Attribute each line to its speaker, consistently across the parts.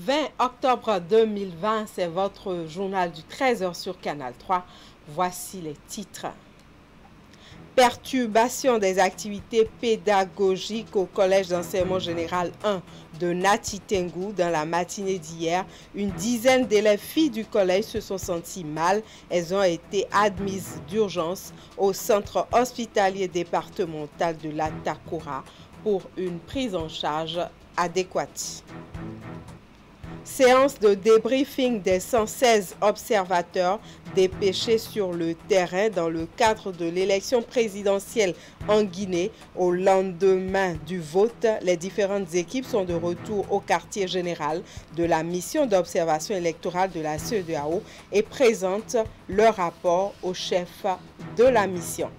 Speaker 1: 20 octobre 2020, c'est votre journal du 13h sur Canal 3. Voici les titres. Perturbation des activités pédagogiques au Collège d'enseignement général 1 de Nati Tengou dans la matinée d'hier. Une dizaine d'élèves filles du collège se sont senties mal. Elles ont été admises d'urgence au centre hospitalier départemental de la Takora pour une prise en charge adéquate. Séance de débriefing des 116 observateurs dépêchés sur le terrain dans le cadre de l'élection présidentielle en Guinée. Au lendemain du vote, les différentes équipes sont de retour au quartier général de la mission d'observation électorale de la CEDEAO et présentent leur rapport au chef de la mission.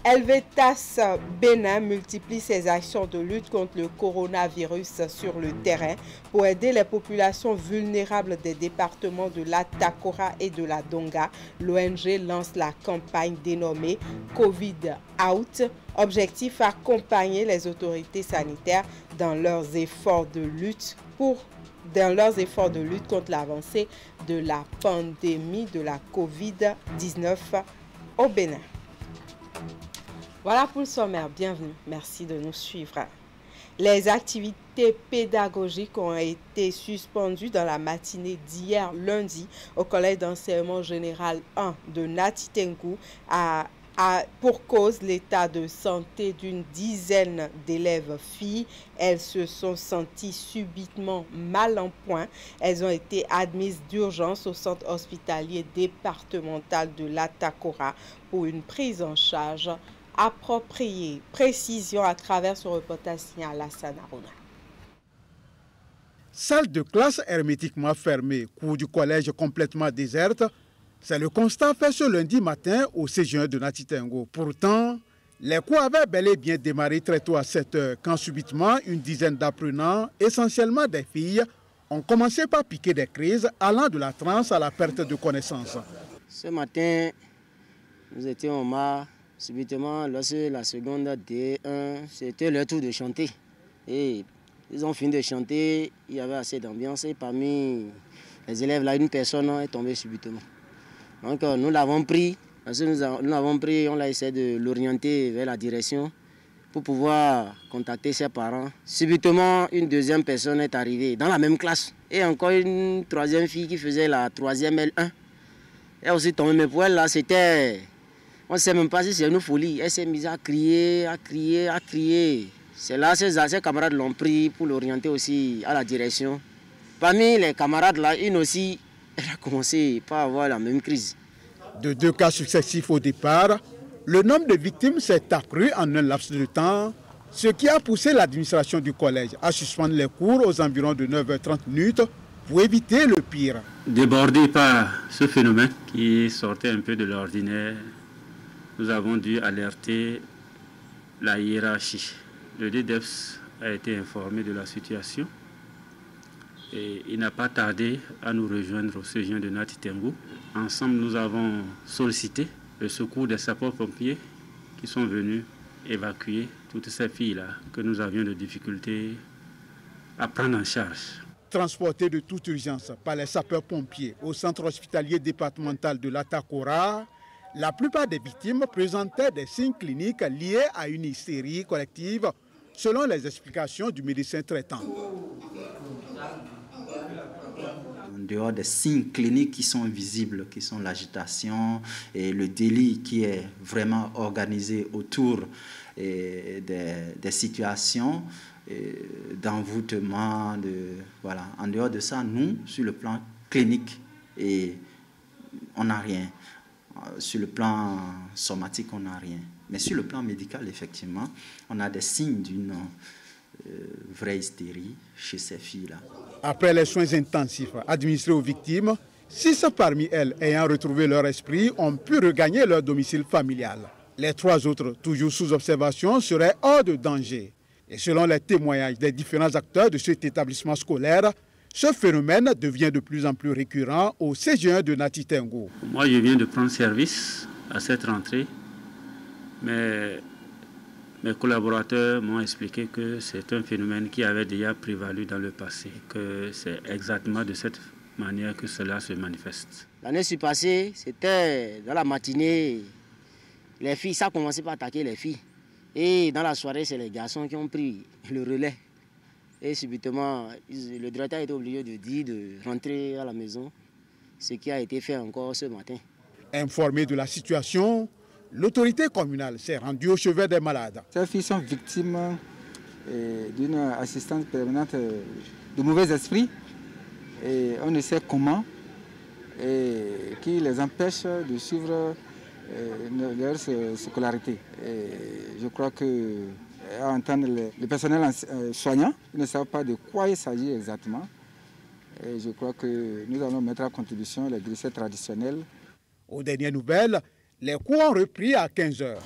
Speaker 1: Helvetas Bénin multiplie ses actions de lutte contre le coronavirus sur le terrain pour aider les populations vulnérables des départements de la Takora et de la Donga. L'ONG lance la campagne dénommée Covid Out. Objectif: accompagner les autorités sanitaires dans leurs efforts de lutte contre l'avancée de la pandémie de la Covid-19 au Bénin. Voilà pour le sommaire. Bienvenue. Merci de nous suivre. Les activités pédagogiques ont été suspendues dans la matinée d'hier lundi au Collège d'enseignement général 1 de Nati Tengou pour cause l'état de santé d'une dizaine d'élèves filles. Elles se sont senties subitement mal en point. Elles ont été admises d'urgence au centre hospitalier départemental de la Takora pour une prise en charge appropriée. Précision à travers ce reportage signé Alassane Arona.
Speaker 2: Salle de classe hermétiquement fermée, cours du collège complètement déserte, c'est le constat fait ce lundi matin au CG1 de Nati Tengou. Pourtant, les cours avaient bel et bien démarré très tôt à 7 h quand subitement une dizaine d'apprenants, essentiellement des filles, ont commencé par piquer des crises allant de la transe à la perte de connaissance.
Speaker 3: Ce matin, nous étions au mar. Subitement, lorsque la seconde D1, c'était leur tour de chanter. Et ils ont fini de chanter, il y avait assez d'ambiance. Et parmi les élèves, là, une personne est tombée subitement. Donc nous l'avons pris, parce que nous l'avons pris, on a essayé de l'orienter vers la direction pour pouvoir contacter ses parents. Subitement, une deuxième personne est arrivée dans la même classe. Et encore une troisième fille qui faisait la troisième L1. Elle est aussi tombée, mais pour elle, là, c'était... On ne sait même pas si c'est une folie. Elle s'est mise à crier, à crier, à crier. C'est là que ses camarades l'ont pris pour l'orienter aussi à la direction. Parmi les camarades là, une aussi, elle a commencé par avoir la même crise.
Speaker 2: De 2 cas successifs au départ, le nombre de victimes s'est accru en un laps de temps, ce qui a poussé l'administration du collège à suspendre les cours aux environs de 9h30 pour éviter le pire.
Speaker 4: Débordé par ce phénomène qui sortait un peu de l'ordinaire, nous avons dû alerter la hiérarchie. Le DDEPS a été informé de la situation et il n'a pas tardé à nous rejoindre au CG1 de Nati Tengou. Ensemble, nous avons sollicité le secours des sapeurs-pompiers qui sont venus évacuer toutes ces filles-là que nous avions de difficultés à prendre en charge.
Speaker 2: Transportées de toute urgence par les sapeurs-pompiers au centre hospitalier départemental de la Takora, la plupart des victimes présentaient des signes cliniques liés à une hystérie collective, selon les explications du médecin traitant.
Speaker 5: En dehors des signes cliniques qui sont visibles, qui sont l'agitation et le délit qui est vraiment organisé autour des situations d'envoûtement. Voilà. En dehors de ça, nous, sur le plan clinique, on n'a rien. Sur le plan somatique, on n'a rien. Mais sur le plan médical, effectivement, on a des signes d'une vraie hystérie chez ces filles-là.
Speaker 2: Après les soins intensifs administrés aux victimes, 6 parmi elles ayant retrouvé leur esprit ont pu regagner leur domicile familial. Les 3 autres, toujours sous observation, seraient hors de danger. Et selon les témoignages des différents acteurs de cet établissement scolaire, ce phénomène devient de plus en plus récurrent au CG1 de Nati Tengou.
Speaker 4: Moi, je viens de prendre service à cette rentrée, mais Mes collaborateurs m'ont expliqué que c'est un phénomène qui avait déjà prévalu dans le passé, que c'est exactement de cette manière que cela se manifeste.
Speaker 3: L'année passée, c'était dans la matinée, les filles, ça a commencé par attaquer les filles. Et dans la soirée, c'est les garçons qui ont pris le relais. Et subitement, le directeur a été obligé de dire de rentrer à la maison, ce qui a été fait encore ce matin.
Speaker 2: Informé de la situation, l'autorité communale s'est rendue au chevet des malades.
Speaker 6: Ces filles sont victimes d'une assistance permanente de mauvais esprits. Et on ne sait comment, et qui les empêche de suivre leur scolarité. Et je crois que, à entendre le personnel soignant, ils ne savent pas de quoi il s'agit exactement. Et je crois que nous allons mettre à contribution les glissettes traditionnelles.
Speaker 2: Aux dernières nouvelles, les cours ont repris à 15 h.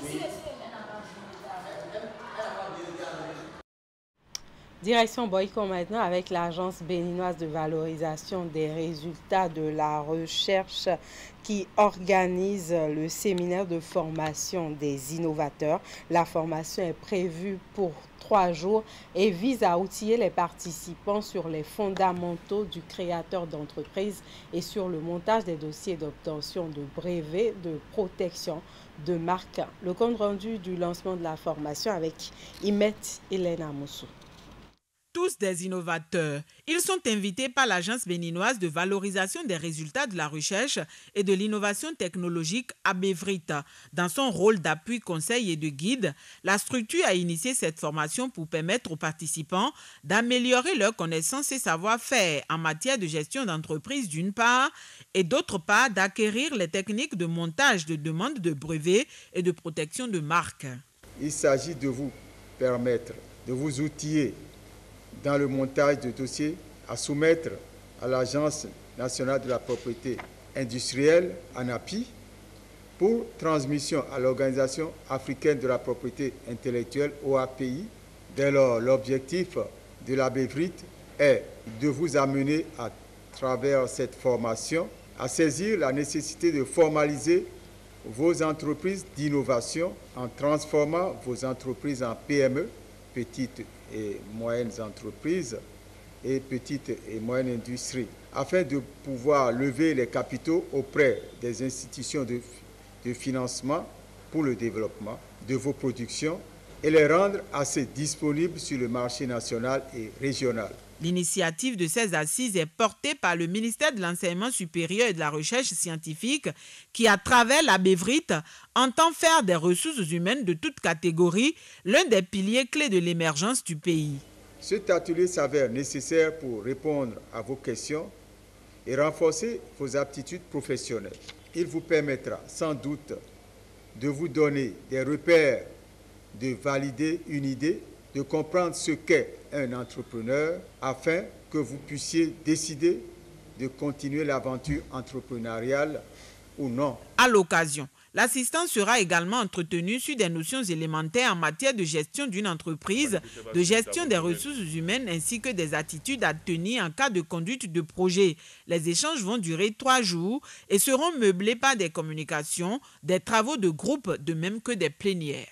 Speaker 1: Direction Boyko maintenant avec l'Agence béninoise de valorisation des résultats de la recherche qui organise le séminaire de formation des innovateurs. La formation est prévue pour 3 jours et vise à outiller les participants sur les fondamentaux du créateur d'entreprise et sur le montage des dossiers d'obtention de brevets de protection de marque. Le compte rendu du lancement de la formation avec Imet Elena Moussou.
Speaker 7: Tous des innovateurs. Ils sont invités par l'Agence béninoise de valorisation des résultats de la recherche et de l'innovation technologique ABVRIT. Dans son rôle d'appui, conseil et de guide, la structure a initié cette formation pour permettre aux participants d'améliorer leurs connaissances et savoir-faire en matière de gestion d'entreprise d'une part et d'autre part d'acquérir les techniques de montage de demandes de brevets et de protection de marque.
Speaker 8: Il s'agit de vous permettre de vous outiller dans le montage de dossiers à soumettre à l'Agence nationale de la propriété industrielle, ANAPI, pour transmission à l'Organisation africaine de la propriété intellectuelle, OAPI. Dès lors, l'objectif de la BVRIT est de vous amener à travers cette formation à saisir la nécessité de formaliser vos entreprises d'innovation en transformant vos entreprises en PME, petites et moyennes entreprises et petites et moyennes industries, afin de pouvoir lever les capitaux auprès des institutions de financement pour le développement de vos productions et les rendre assez disponibles sur le marché national et régional.
Speaker 7: L'initiative de ces assises est portée par le ministère de l'Enseignement supérieur et de la Recherche scientifique qui, à travers la BVRIT, entend faire des ressources humaines de toutes catégories l'un des piliers clés de l'émergence du pays.
Speaker 8: Cet atelier s'avère nécessaire pour répondre à vos questions et renforcer vos aptitudes professionnelles. Il vous permettra sans doute de vous donner des repères, de valider une idée, de comprendre ce qu'est un entrepreneur afin que vous puissiez décider de continuer l'aventure entrepreneuriale ou non.
Speaker 7: À l'occasion, l'assistance sera également entretenue sur des notions élémentaires en matière de gestion d'une entreprise, de gestion des ressources humaines ainsi que des attitudes à tenir en cas de conduite de projet. Les échanges vont durer 3 jours et seront meublés par des communications, des travaux de groupe, de même que des plénières.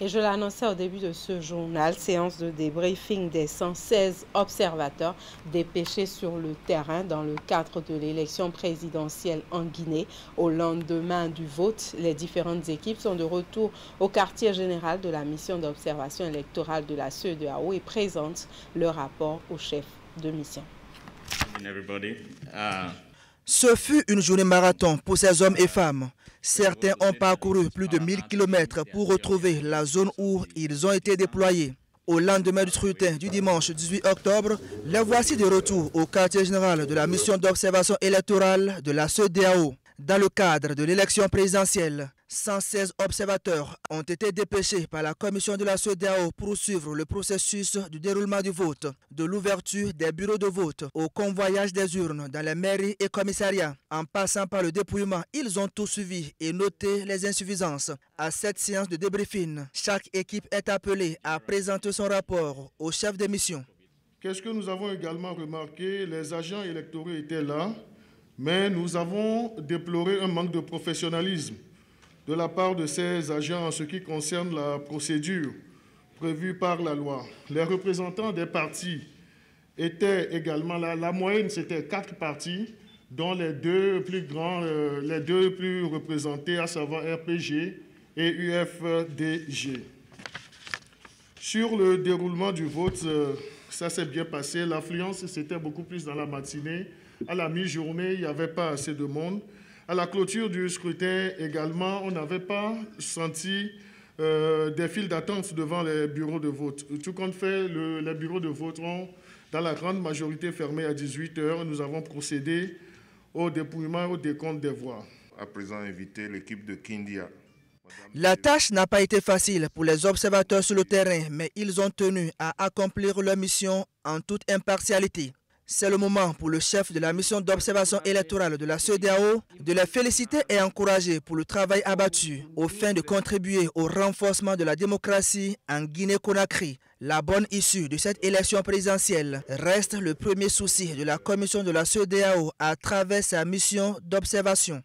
Speaker 1: Et je l'annonçais au début de ce journal, séance de débriefing des 116 observateurs dépêchés sur le terrain dans le cadre de l'élection présidentielle en Guinée. Au lendemain du vote, les différentes équipes sont de retour au quartier général de la mission d'observation électorale de la CEDEAO et présentent leur rapport au chef de mission.
Speaker 9: Ce fut une journée marathon pour ces hommes et femmes. Certains ont parcouru plus de 1000 km pour retrouver la zone où ils ont été déployés. Au lendemain du scrutin du dimanche 18 octobre, les voici de retour au quartier général de la mission d'observation électorale de la CEDEAO. Dans le cadre de l'élection présidentielle, 116 observateurs ont été dépêchés par la commission de la CEDEAO pour suivre le processus du déroulement du vote, de l'ouverture des bureaux de vote au convoyage des urnes dans les mairies et commissariats. En passant par le dépouillement, ils ont tout suivi et noté les insuffisances. À cette séance de débriefing, chaque équipe est appelée à présenter son rapport au chef de mission.
Speaker 10: Qu'est-ce que nous avons également remarqué? Les agents électoraux étaient là, mais nous avons déploré un manque de professionnalisme de la part de ces agents en ce qui concerne la procédure prévue par la loi. Les représentants des partis étaient également là. La moyenne, c'était 4 partis, dont les deux plus grands, les deux plus représentés, à savoir RPG et UFDG. Sur le déroulement du vote, ça s'est bien passé. L'affluence, c'était beaucoup plus dans la matinée. À la mi-journée, il n'y avait pas assez de monde. À la clôture du scrutin également, on n'avait pas senti des files d'attente devant les bureaux de vote. Tout compte fait, les bureaux de vote ont, dans la grande majorité, fermé à 18 h. Nous avons procédé au dépouillement et au décompte des voix.
Speaker 11: À présent, inviter l'équipe de Kindia.
Speaker 9: La tâche n'a pas été facile pour les observateurs sur le terrain, mais ils ont tenu à accomplir leur mission en toute impartialité. C'est le moment pour le chef de la mission d'observation électorale de la CEDEAO de les féliciter et encourager pour le travail abattu au fin de contribuer au renforcement de la démocratie en Guinée-Conakry. La bonne issue de cette élection présidentielle reste le premier souci de la commission de la CEDEAO à travers sa mission d'observation.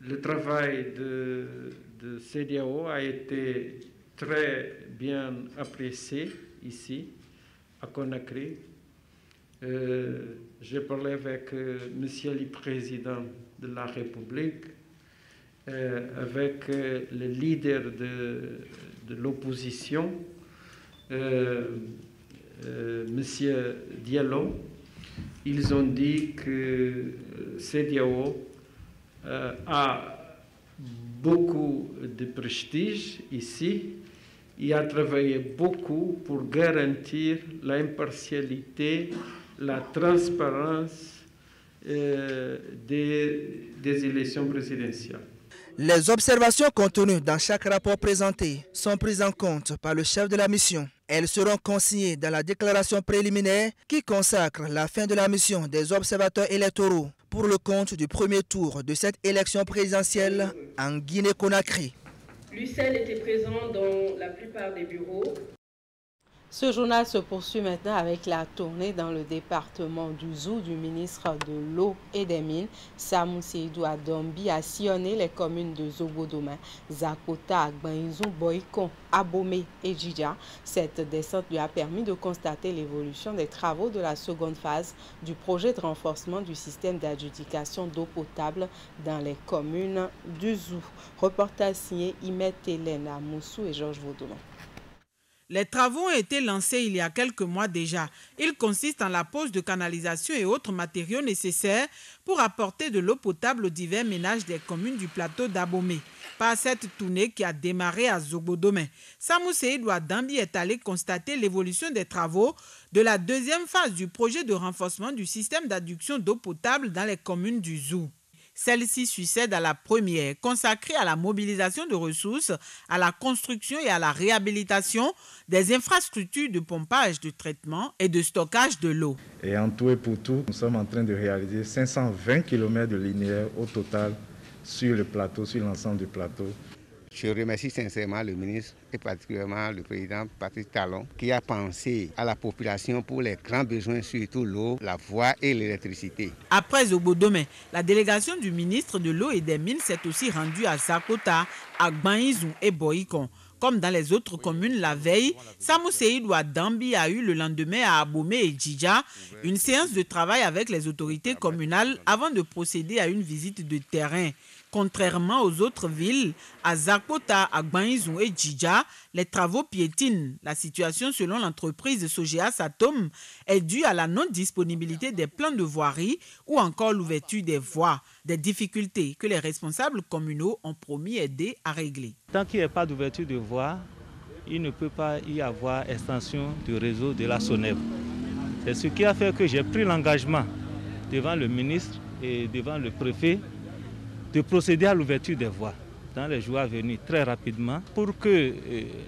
Speaker 12: Le travail de CEDEAO a été très bien apprécié ici, à Conakry. J'ai parlé avec Monsieur le Président de la République, avec le leader de l'opposition, Monsieur Diallo. Ils ont dit que CEDEAO a beaucoup de prestige ici. Il a travaillé beaucoup pour garantir l'impartialité, la transparence des élections présidentielles.
Speaker 9: Les observations contenues dans chaque rapport présenté sont prises en compte par le chef de la mission. Elles seront consignées dans la déclaration préliminaire qui consacre la fin de la mission des observateurs électoraux pour le compte du premier tour de cette élection présidentielle en Guinée-Conakry.
Speaker 13: L'UCEL était présent dans la plupart des bureaux.
Speaker 1: Ce journal se poursuit maintenant avec la tournée dans le département du Zou du ministre de l'Eau et des Mines. Samou Seydou Adombi a sillonné les communes de Zobodomain, Zakota, Agbanizou, Boycon, Abomey et Djidja. Cette descente lui a permis de constater l'évolution des travaux de la seconde phase du projet de renforcement du système d'adjudication d'eau potable dans les communes du Zou. Reportage signé Imet Hélène Moussou et Georges Vaudoulon.
Speaker 7: Les travaux ont été lancés il y a quelques mois déjà. Ils consistent en la pose de canalisation et autres matériaux nécessaires pour apporter de l'eau potable aux divers ménages des communes du plateau d'Abomey. Par cette tournée qui a démarré à Zobodomain, Samou Seydou Adambi est allé constater l'évolution des travaux de la deuxième phase du projet de renforcement du système d'adduction d'eau potable dans les communes du Zou. Celle-ci succède à la première, consacrée à la mobilisation de ressources, à la construction et à la réhabilitation des infrastructures de pompage, de traitement et de stockage de l'eau.
Speaker 14: Et en tout et pour tout, nous sommes en train de réaliser 520 km de linéaire au total sur le plateau, sur l'ensemble du plateau.
Speaker 15: Je remercie sincèrement le ministre et particulièrement le président Patrice Talon qui a pensé à la population pour les grands besoins, surtout l'eau, la voie et l'électricité.
Speaker 7: Après Zobodomain, la délégation du ministre de l'Eau et des Mines s'est aussi rendue à Zakota, Agbanizou et Boycon. Comme dans les autres communes la veille, Samou Seydou Adambi a eu le lendemain à Abomey et Djidja une séance de travail avec les autorités communales avant de procéder à une visite de terrain. Contrairement aux autres villes, à Zakota, Agbanizou et Djidja, les travaux piétinent. La situation, selon l'entreprise Sogea Satom, est due à la non-disponibilité des plans de voirie ou encore l'ouverture des voies. Des difficultés que les responsables communaux ont promis aider à régler.
Speaker 16: Tant qu'il n'y a pas d'ouverture de voie, il ne peut pas y avoir extension du réseau de la SONEV. C'est ce qui a fait que j'ai pris l'engagement devant le ministre et devant le préfet de procéder à l'ouverture des voies dans les jours à venir très rapidement pour que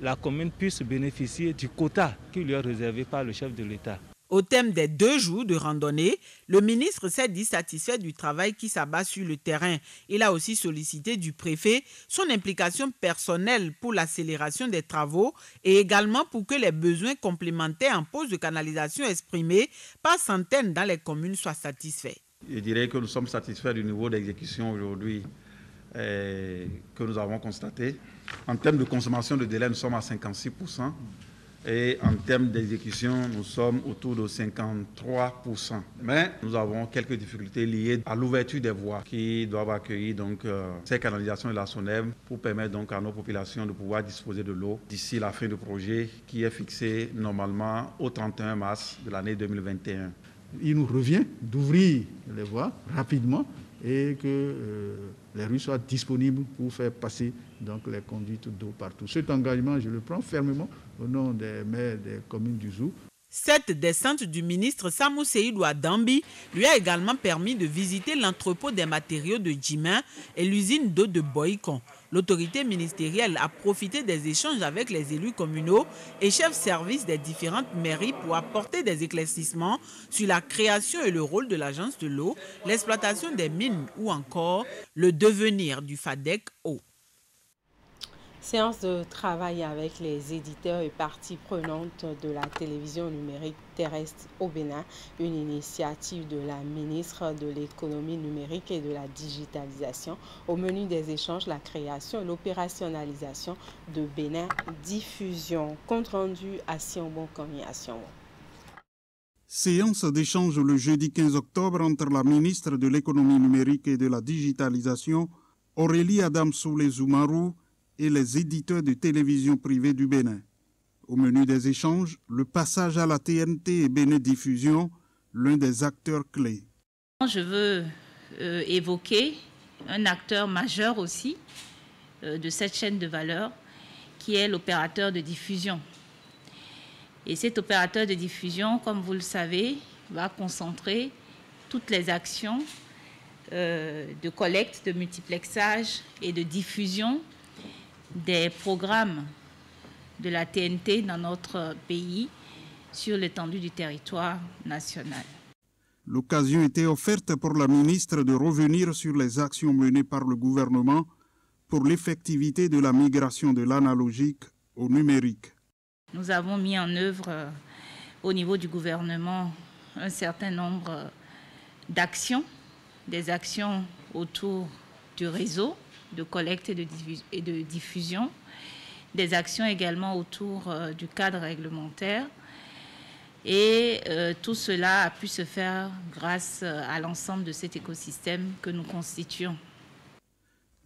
Speaker 16: la commune puisse bénéficier du quota qui lui est réservé par le chef de l'État.
Speaker 7: Au thème des 2 jours de randonnée, le ministre s'est dit satisfait du travail qui s'abat sur le terrain. Il a aussi sollicité du préfet son implication personnelle pour l'accélération des travaux et également pour que les besoins complémentaires en pose de canalisation exprimés par centaines dans les communes soient satisfaits.
Speaker 17: Je dirais que nous sommes satisfaits du niveau d'exécution aujourd'hui
Speaker 14: que nous avons constatées. En termes de consommation de délai, nous sommes à 56%. Et en termes d'exécution, nous sommes autour de 53%. Mais nous avons quelques difficultés liées à l'ouverture des voies qui doivent accueillir donc, ces canalisations de la SONEV pour permettre donc à nos populations de pouvoir disposer de l'eau d'ici la fin du projet qui est fixé normalement au 31 mars de l'année 2021.
Speaker 2: Il nous revient d'ouvrir les voies rapidement et que les rues soient disponibles pour faire passer donc, les conduites d'eau partout. Cet engagement, je le prends fermement au nom des maires des communes du Zou.
Speaker 7: Cette descente du ministre Samou Seydou à Dambi lui a également permis de visiter l'entrepôt des matériaux de Djimin et l'usine d'eau de Boïkon. L'autorité ministérielle a profité des échanges avec les élus communaux et chefs services des différentes mairies pour apporter des éclaircissements sur la création et le rôle de l'agence de l'eau, l'exploitation des mines ou encore le devenir du FADEC eau.
Speaker 1: Séance de travail avec les éditeurs et parties prenantes de la télévision numérique terrestre au Bénin, une initiative de la ministre de l'économie numérique et de la digitalisation. Au menu des échanges, la création et l'opérationnalisation de Bénin Diffusion. Compte rendu à Sionbon Communication.
Speaker 17: Séance d'échange le jeudi 15 octobre entre la ministre de l'économie numérique et de la digitalisation, Aurélie Adamsoulé-Zoumarou, et les éditeurs de télévision privée du Bénin. Au menu des échanges, le passage à la TNT et Bénin Diffusion, l'un des acteurs clés.
Speaker 18: Je veux évoquer un acteur majeur aussi de cette chaîne de valeur, qui est l'opérateur de diffusion. Et cet opérateur de diffusion, comme vous le savez, va concentrer toutes les actions de collecte, de multiplexage et de diffusion des programmes de la TNT dans notre pays sur l'étendue du territoire national.
Speaker 17: L'occasion était offerte pour la ministre de revenir sur les actions menées par le gouvernement pour l'effectivité de la migration de l'analogique au numérique.
Speaker 18: Nous avons mis en œuvre au niveau du gouvernement un certain nombre d'actions, des actions autour du réseau de collecte et de diffusion, des actions également autour du cadre réglementaire. Et tout cela a pu se faire grâce à l'ensemble de cet écosystème que nous constituons.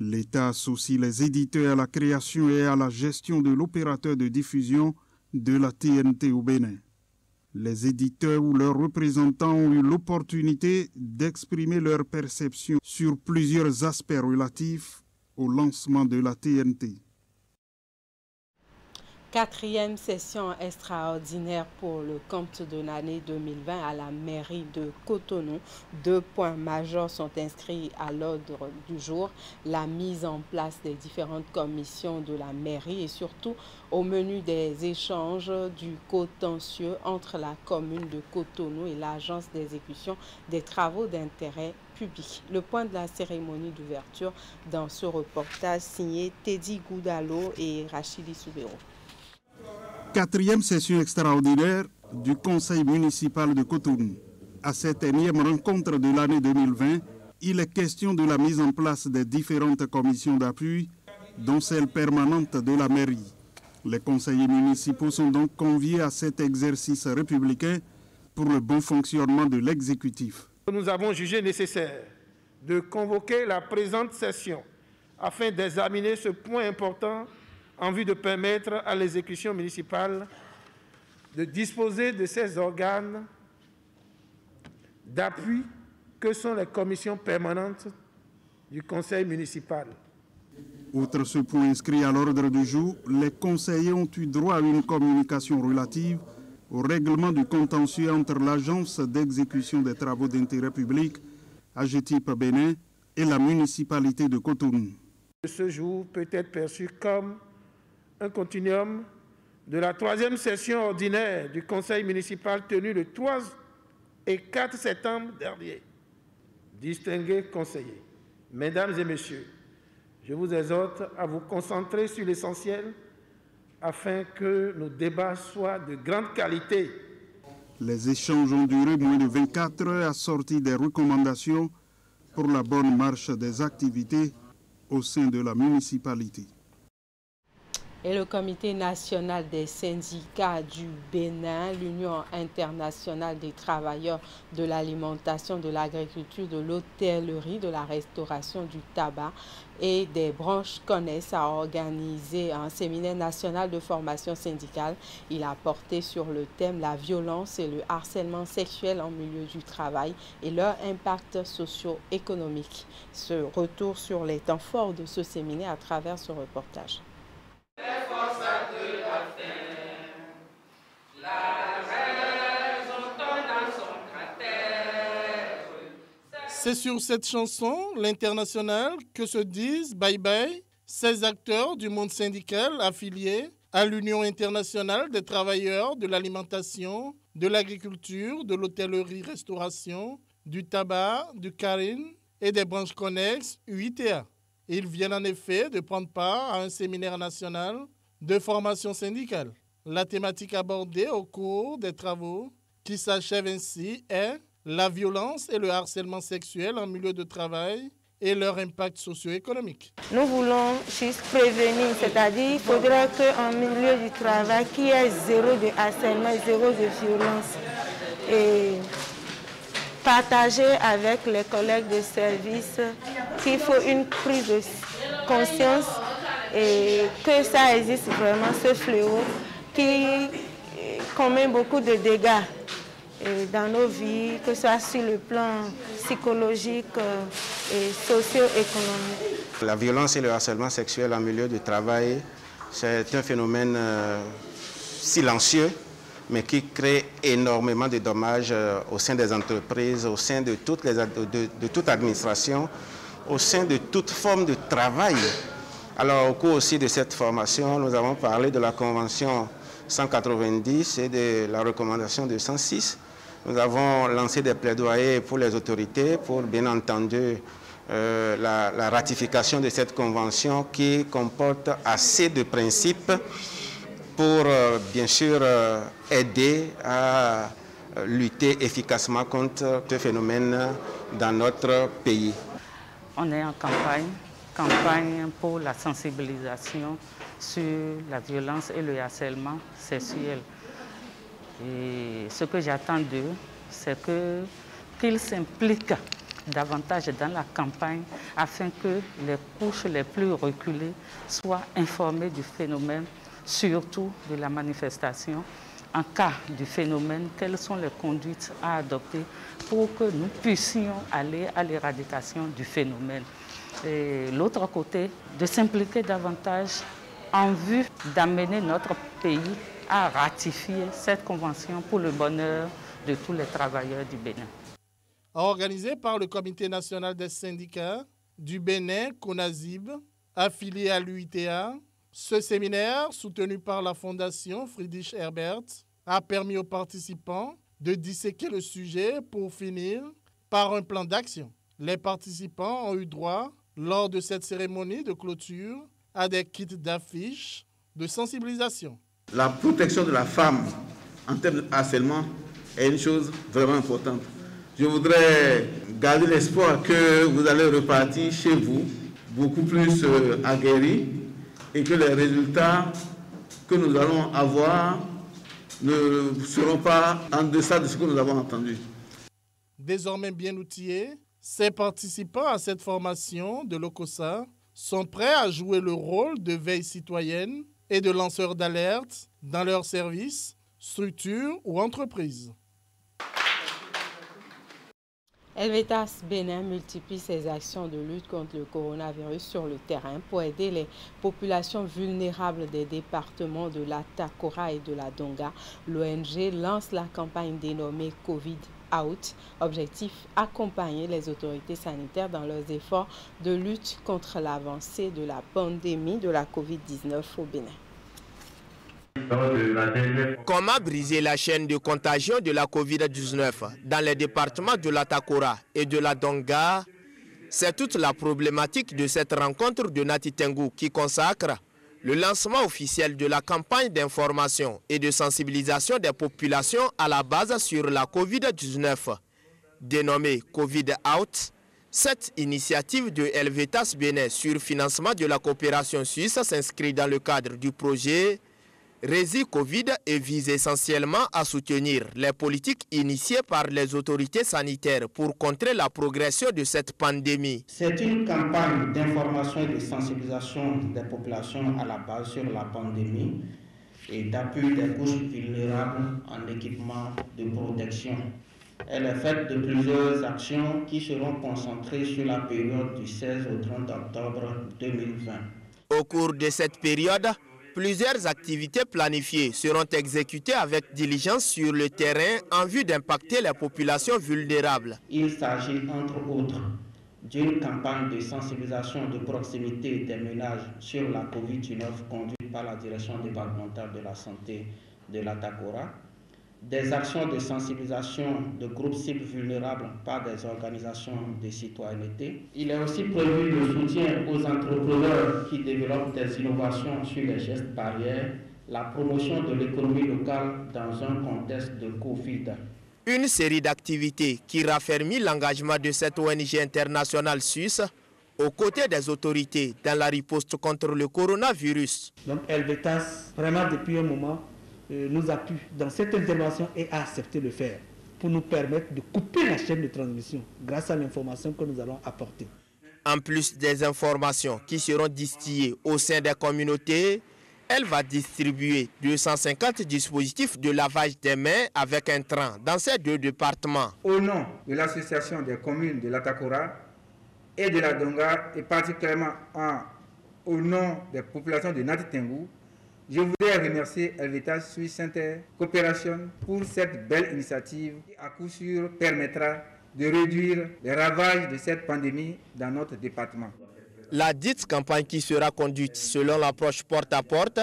Speaker 17: L'État associe les éditeurs à la création et à la gestion de l'opérateur de diffusion de la TNT au Bénin. Les éditeurs ou leurs représentants ont eu l'opportunité d'exprimer leur perception sur plusieurs aspects relatifs au lancement de la TNT.
Speaker 1: 4e session extraordinaire pour le compte de l'année 2020 à la mairie de Cotonou. 2 points majeurs sont inscrits à l'ordre du jour. La mise en place des différentes commissions de la mairie et surtout au menu des échanges du contentieux entre la commune de Cotonou et l'agence d'exécution des travaux d'intérêt public. Le point de la cérémonie d'ouverture dans ce reportage signé Teddy Goudalo et Rachidi Soubéro.
Speaker 17: 4e session extraordinaire du Conseil municipal de Cotonou. À cette énième rencontre de l'année 2020, il est question de la mise en place des différentes commissions d'appui, dont celle permanente de la mairie. Les conseillers municipaux sont donc conviés à cet exercice républicain pour le bon fonctionnement de l'exécutif.
Speaker 10: Nous avons jugé nécessaire de convoquer la présente session afin d'examiner ce point important en vue de permettre à l'exécution municipale de disposer de ces organes d'appui que sont les commissions permanentes du conseil municipal.
Speaker 17: Outre ce point inscrit à l'ordre du jour, les conseillers ont eu droit à une communication relative au règlement du contentieux entre l'agence d'exécution des travaux d'intérêt public, AGETIP Bénin, et la municipalité de Cotonou.
Speaker 10: Ce jour peut être perçu comme un continuum de la 3e session ordinaire du conseil municipal tenue le 3 et 4 septembre dernier. Distingués conseillers, mesdames et messieurs, je vous exhorte à vous concentrer sur l'essentiel afin que nos débats soient de grande qualité.
Speaker 17: Les échanges ont duré moins de 24 heures assortis des recommandations pour la bonne marche des activités au sein de la municipalité.
Speaker 1: Et le Comité national des syndicats du Bénin, l'Union internationale des travailleurs de l'alimentation, de l'agriculture, de l'hôtellerie, de la restauration, du tabac et des branches connexes a organisé un séminaire national de formation syndicale. Il a porté sur le thème la violence et le harcèlement sexuel en milieu du travail et leur impact socio-économique. Ce retour sur les temps forts de ce séminaire à travers ce reportage.
Speaker 10: C'est sur cette chanson, l'Internationale, que se disent bye-bye 16 acteurs du monde syndical affiliés à l'Union internationale des travailleurs de l'alimentation, de l'agriculture, de l'hôtellerie-restauration, du tabac, du carine et des branches connexes UITA. Ils viennent en effet de prendre part à un séminaire national de formation syndicale. La thématique abordée au cours des travaux qui s'achèvent ainsi est la violence et le harcèlement sexuel en milieu de travail et leur impact socio-économique.
Speaker 19: Nous voulons juste prévenir, c'est-à-dire qu'il faudrait qu'en milieu du travail, qu'il y ait zéro de harcèlement, zéro de violence. Et partager avec les collègues de service qu'il faut une prise de conscience et que ça existe vraiment, ce fléau qui commet beaucoup de dégâts dans nos vies, que ce soit sur le plan psychologique et socio-économique.
Speaker 20: La violence et le harcèlement sexuel en milieu de travail, c'est un phénomène silencieux, mais qui crée énormément de dommages au sein des entreprises, au sein de toute administration, au sein de toute forme de travail. Alors, au cours aussi de cette formation, nous avons parlé de la Convention 190 et de la recommandation de 106. Nous avons lancé des plaidoyers pour les autorités, pour bien entendu la ratification de cette convention qui comporte assez de principes pour bien sûr aider à lutter efficacement contre ce phénomène dans notre pays.
Speaker 21: On est en campagne pour la sensibilisation sur la violence et le harcèlement sexuel. Et ce que j'attends d'eux, c'est qu'ils s'impliquent davantage dans la campagne afin que les couches les plus reculées soient informées du phénomène, surtout de la manifestation. En cas du phénomène, quelles sont les conduites à adopter pour que nous puissions aller à l'éradication du phénomène. Et l'autre côté, de s'impliquer davantage en vue d'amener notre pays à ratifier cette convention pour le bonheur de tous les travailleurs du Bénin.
Speaker 10: Organisé par le Comité national des syndicats du Bénin, CONASIB, affilié à l'UITA, ce séminaire, soutenu par la Fondation Friedrich Herbert, a permis aux participants de disséquer le sujet pour finir par un plan d'action. Les participants ont eu droit, lors de cette cérémonie de clôture, à des kits d'affiches de sensibilisation.
Speaker 22: La protection de la femme en termes de harcèlement est une chose vraiment importante. Je voudrais garder l'espoir que vous allez repartir chez vous beaucoup plus aguerris et que les résultats que nous allons avoir ne seront pas en deçà de ce que nous avons entendu.
Speaker 10: Désormais bien outillés, ces participants à cette formation de l'OCOSA sont prêts à jouer le rôle de veille citoyenne et de lanceurs d'alerte dans leurs services, structures ou entreprises.
Speaker 1: Helvetas Bénin multiplie ses actions de lutte contre le coronavirus sur le terrain pour aider les populations vulnérables des départements de la Takora et de la Donga. L'ONG lance la campagne dénommée Covid Out. Objectif, accompagner les autorités sanitaires dans leurs efforts de lutte contre l'avancée de la pandémie de la Covid-19 au Bénin.
Speaker 23: Comment briser la chaîne de contagion de la Covid-19 dans les départements de la Takora et de la Donga? C'est toute la problématique de cette rencontre de Nati Tengu qui consacre le lancement officiel de la campagne d'information et de sensibilisation des populations à la base sur la Covid-19. Dénommée Covid Out, Cette initiative de Helvetas Bénin sur financement de la coopération suisse s'inscrit dans le cadre du projet Rési Covid et vise essentiellement à soutenir les politiques initiées par les autorités sanitaires pour contrer la progression de cette pandémie.
Speaker 3: C'est une campagne d'information et de sensibilisation des populations à la base sur la pandémie et d'appui des couches vulnérables en équipement de protection. Elle est faite de plusieurs actions qui seront concentrées sur la période du 16 au 30 octobre 2020.
Speaker 23: Au cours de cette période, plusieurs activités planifiées seront exécutées avec diligence sur le terrain en vue d'impacter les populations vulnérables.
Speaker 3: Il s'agit entre autres d'une campagne de sensibilisation de proximité des ménages sur la COVID-19 conduite par la Direction départementale de la santé de l'Atakora, des actions de sensibilisation de groupes cibles vulnérables par des organisations de citoyenneté. Il est aussi prévu le soutien aux entrepreneurs qui développent des innovations sur les gestes barrières, la promotion de l'économie locale dans un contexte de Covid.
Speaker 23: Une série d'activités qui raffermit l'engagement de cette ONG internationale suisse aux côtés des autorités dans la riposte contre le coronavirus.
Speaker 4: Donc Helvetas, vraiment depuis un moment, nous appuie dans cette intervention et a accepté de le faire pour nous permettre de couper la chaîne de transmission grâce à l'information que nous allons apporter.
Speaker 23: En plus des informations qui seront distillées au sein des communautés, elle va distribuer 250 dispositifs de lavage des mains avec un train dans ces deux départements.
Speaker 6: Au nom de l'association des communes de l'Atakora et de la Donga, et particulièrement au nom des populations de Nati Tengu, je voudrais remercier Helvetas Swiss Inter Coopération pour cette belle initiative qui, à coup sûr, permettra de réduire les ravages de cette pandémie dans notre département.
Speaker 23: La dite campagne qui sera conduite selon l'approche porte-à-porte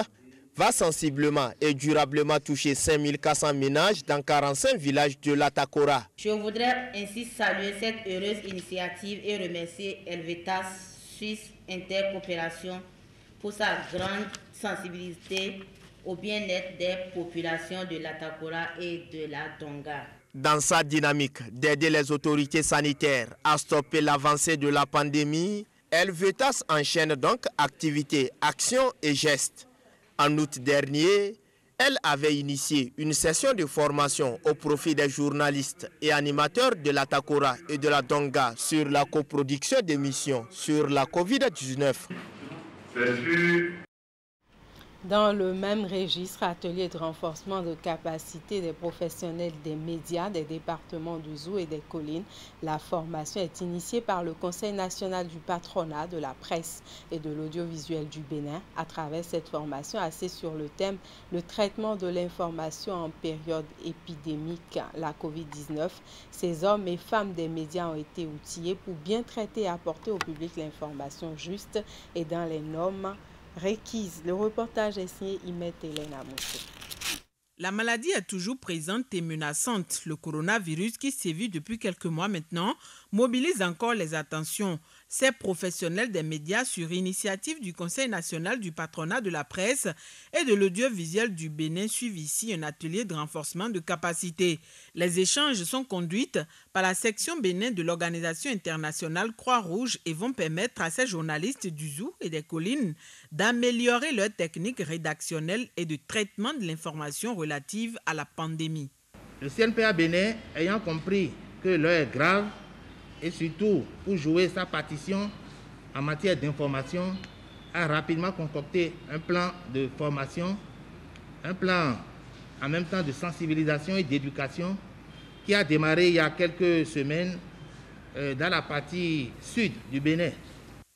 Speaker 23: va sensiblement et durablement toucher 5400 ménages dans 45 villages de l'Atakora.
Speaker 5: Je voudrais ainsi saluer cette heureuse initiative et remercier Helvetas Swiss Inter Coopération pour sa grande sensibilité au bien-être des populations de l'Atakora et de la Donga.
Speaker 23: Dans sa dynamique d'aider les autorités sanitaires à stopper l'avancée de la pandémie, Helvetas enchaîne donc activités, actions et gestes. En août dernier, elle avait initié une session de formation au profit des journalistes et animateurs de l'Atakora et de la Donga sur la coproduction d'émissions sur la COVID-19.
Speaker 1: Dans le même registre, atelier de renforcement de capacité des professionnels des médias des départements du Zou et des collines. La formation est initiée par le Conseil national du patronat de la presse et de l'audiovisuel du Bénin. À travers cette formation axée sur le thème « Le traitement de l'information en période épidémique, la COVID-19 », ces hommes et femmes des médias ont été outillés pour bien traiter et apporter au public l'information juste et dans les normes requises. Le reportage est signé Imet Elena Moussou.
Speaker 7: La maladie est toujours présente et menaçante. Le coronavirus qui sévit depuis quelques mois maintenant mobilise encore les attentions. Ces professionnels des médias, sur initiative du Conseil national du patronat de la presse et de l'audiovisuel du Bénin, suivent ici un atelier de renforcement de capacité. Les échanges sont conduits par la section Bénin de l'Organisation internationale Croix-Rouge et vont permettre à ces journalistes du Zou et des collines d'améliorer leurs techniques rédactionnelles et de traitement de l'information relative à la pandémie.
Speaker 24: Le CNPA Bénin, ayant compris que l'heure est grave, et surtout pour jouer sa partition en matière d'information, a rapidement concocté un plan de formation, un plan en même temps de sensibilisation et d'éducation qui a démarré il y a quelques semaines dans la partie sud du Bénin.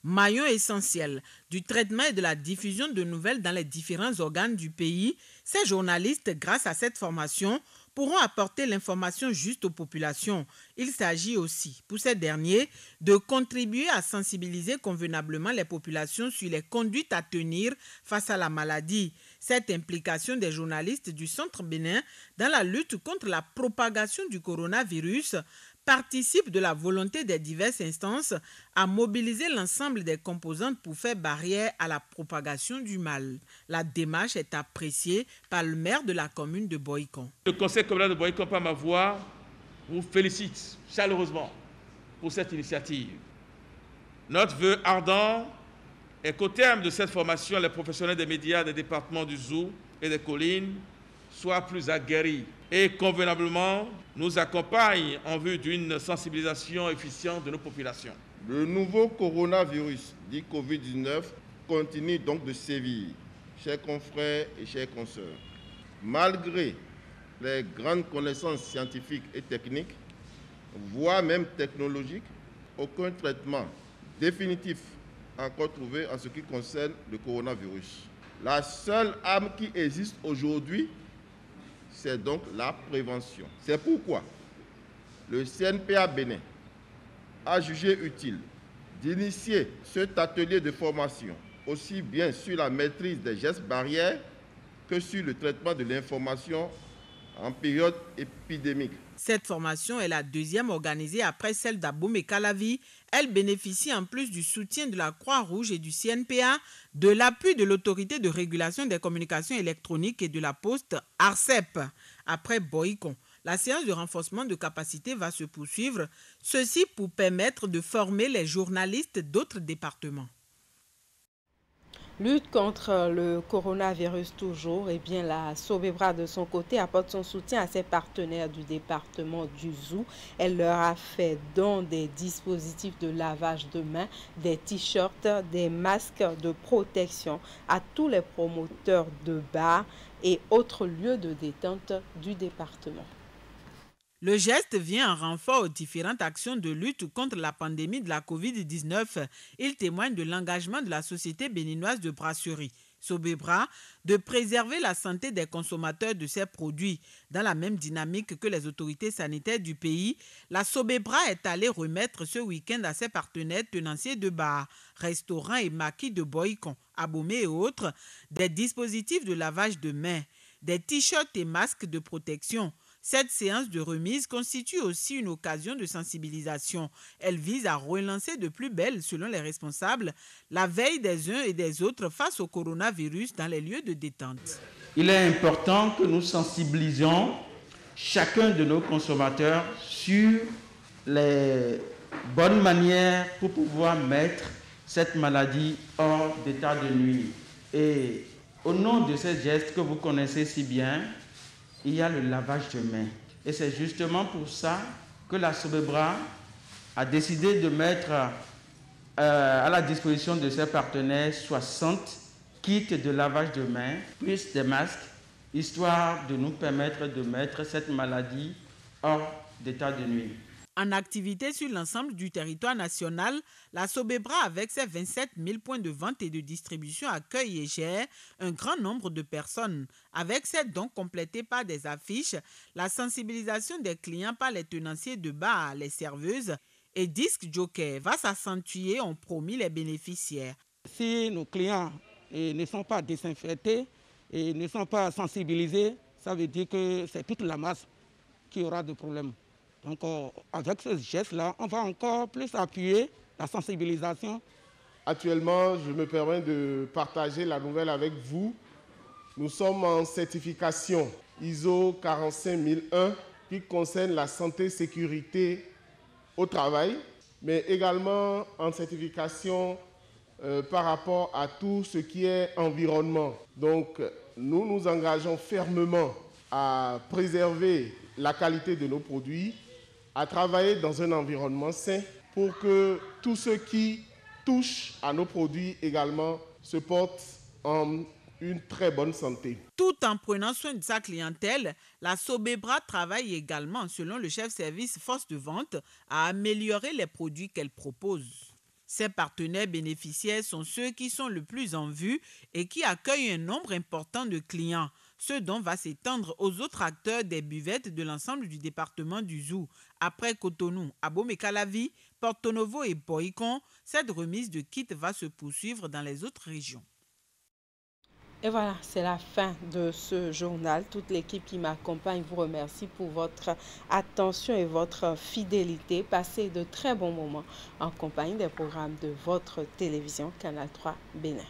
Speaker 7: Maillon essentiel du traitement et de la diffusion de nouvelles dans les différents organes du pays, ces journalistes, grâce à cette formation, pourront apporter l'information juste aux populations. Il s'agit aussi, pour ces derniers, de contribuer à sensibiliser convenablement les populations sur les conduites à tenir face à la maladie. Cette implication des journalistes du Centre Bénin dans la lutte contre la propagation du coronavirus participe de la volonté des diverses instances à mobiliser l'ensemble des composantes pour faire barrière à la propagation du mal. La démarche est appréciée par le maire de la commune de Boïcon.
Speaker 25: Le conseil communal de Boïcon, par ma voix, vous félicite chaleureusement
Speaker 8: pour cette initiative. Notre vœu ardent est qu'au terme de cette formation, les professionnels des médias des départements du Zou et des collines soient plus aguerris et convenablement nous accompagnent en vue d'une sensibilisation efficiente de nos populations.
Speaker 10: Le nouveau coronavirus, dit Covid-19, continue donc de sévir, chers confrères et chers consoeurs. Malgré les grandes connaissances scientifiques et techniques, voire même technologiques, aucun traitement définitif encore trouvé en ce qui concerne le coronavirus. La seule arme qui existe aujourd'hui, c'est donc la prévention. C'est pourquoi le CNPA Bénin a jugé utile d'initier cet atelier de formation, aussi bien sur la maîtrise des gestes barrières que sur le traitement de l'information en période épidémique.
Speaker 7: Cette formation est la deuxième organisée après celle d'Abomey Calavi. Elle bénéficie en plus du soutien de la Croix-Rouge et du CNPA, de l'appui de l'Autorité de régulation des communications électroniques et de la Poste, ARCEP. Après Boycon, la séance de renforcement de capacité va se poursuivre, ceci pour permettre de former les journalistes d'autres départements.
Speaker 1: Lutte contre le coronavirus toujours, et bien la Sobebra de son côté apporte son soutien à ses partenaires du département du Zou. Elle leur a fait don des dispositifs de lavage de mains, des t-shirts, des masques de protection à tous les promoteurs de bars et autres lieux de détente du département.
Speaker 7: Le geste vient en renfort aux différentes actions de lutte contre la pandémie de la Covid-19. Il témoigne de l'engagement de la Société béninoise de brasserie, Sobebra, de préserver la santé des consommateurs de ces produits. Dans la même dynamique que les autorités sanitaires du pays, la Sobebra est allée remettre ce week-end à ses partenaires tenanciers de bars, restaurants et maquis de Boycon, Abomey et autres, des dispositifs de lavage de mains, des t-shirts et masques de protection. Cette séance de remise constitue aussi une occasion de sensibilisation. Elle vise à relancer de plus belle, selon les responsables, la veille des uns et des autres face au coronavirus dans les lieux de détente.
Speaker 24: Il est important que nous sensibilisions chacun de nos consommateurs sur les bonnes manières pour pouvoir mettre cette maladie hors d'état de nuire. Et au nom de ces gestes que vous connaissez si bien, il y a le lavage de mains. Et c'est justement pour ça que la Sobebra a décidé de mettre à la disposition de ses partenaires 60 kits de lavage de mains, plus des masques, histoire de nous permettre de mettre cette maladie hors d'état de nuire.
Speaker 7: En activité sur l'ensemble du territoire national, la Sobebra, avec ses 27 000 points de vente et de distribution, accueille et gère un grand nombre de personnes. Avec ses dons complétés par des affiches, la sensibilisation des clients par les tenanciers de bar, les serveuses et disques joker va s'accentuer, ont promis les bénéficiaires.
Speaker 9: Si nos clients ne sont pas désinfectés et ne sont pas sensibilisés, ça veut dire que c'est toute la masse qui aura des problèmes. Donc avec ce geste-là, on va encore plus appuyer la sensibilisation.
Speaker 10: Actuellement, je me permets de partager la nouvelle avec vous. Nous sommes en certification ISO 45001 qui concerne la santé et sécurité au travail, mais également en certification par rapport à tout ce qui est environnement. Donc, nous nous engageons fermement à préserver la qualité de nos produits, à travailler dans un environnement sain pour que tous ceux qui touchent à nos produits également se portent en une très bonne santé.
Speaker 7: Tout en prenant soin de sa clientèle, la Sobebra travaille également, selon le chef service force de vente, à améliorer les produits qu'elle propose. Ses partenaires bénéficiaires sont ceux qui sont le plus en vue et qui accueillent un nombre important de clients. Ce dont va s'étendre aux autres acteurs des buvettes de l'ensemble du département du Zou. Après Cotonou, Abomey Calavi, Porto Novo et Boycon, cette remise de kits va se poursuivre dans les autres régions.
Speaker 1: Et voilà, c'est la fin de ce journal. Toute l'équipe qui m'accompagne vous remercie pour votre attention et votre fidélité. Passez de très bons moments en compagnie des programmes de votre télévision Canal 3 Bénin.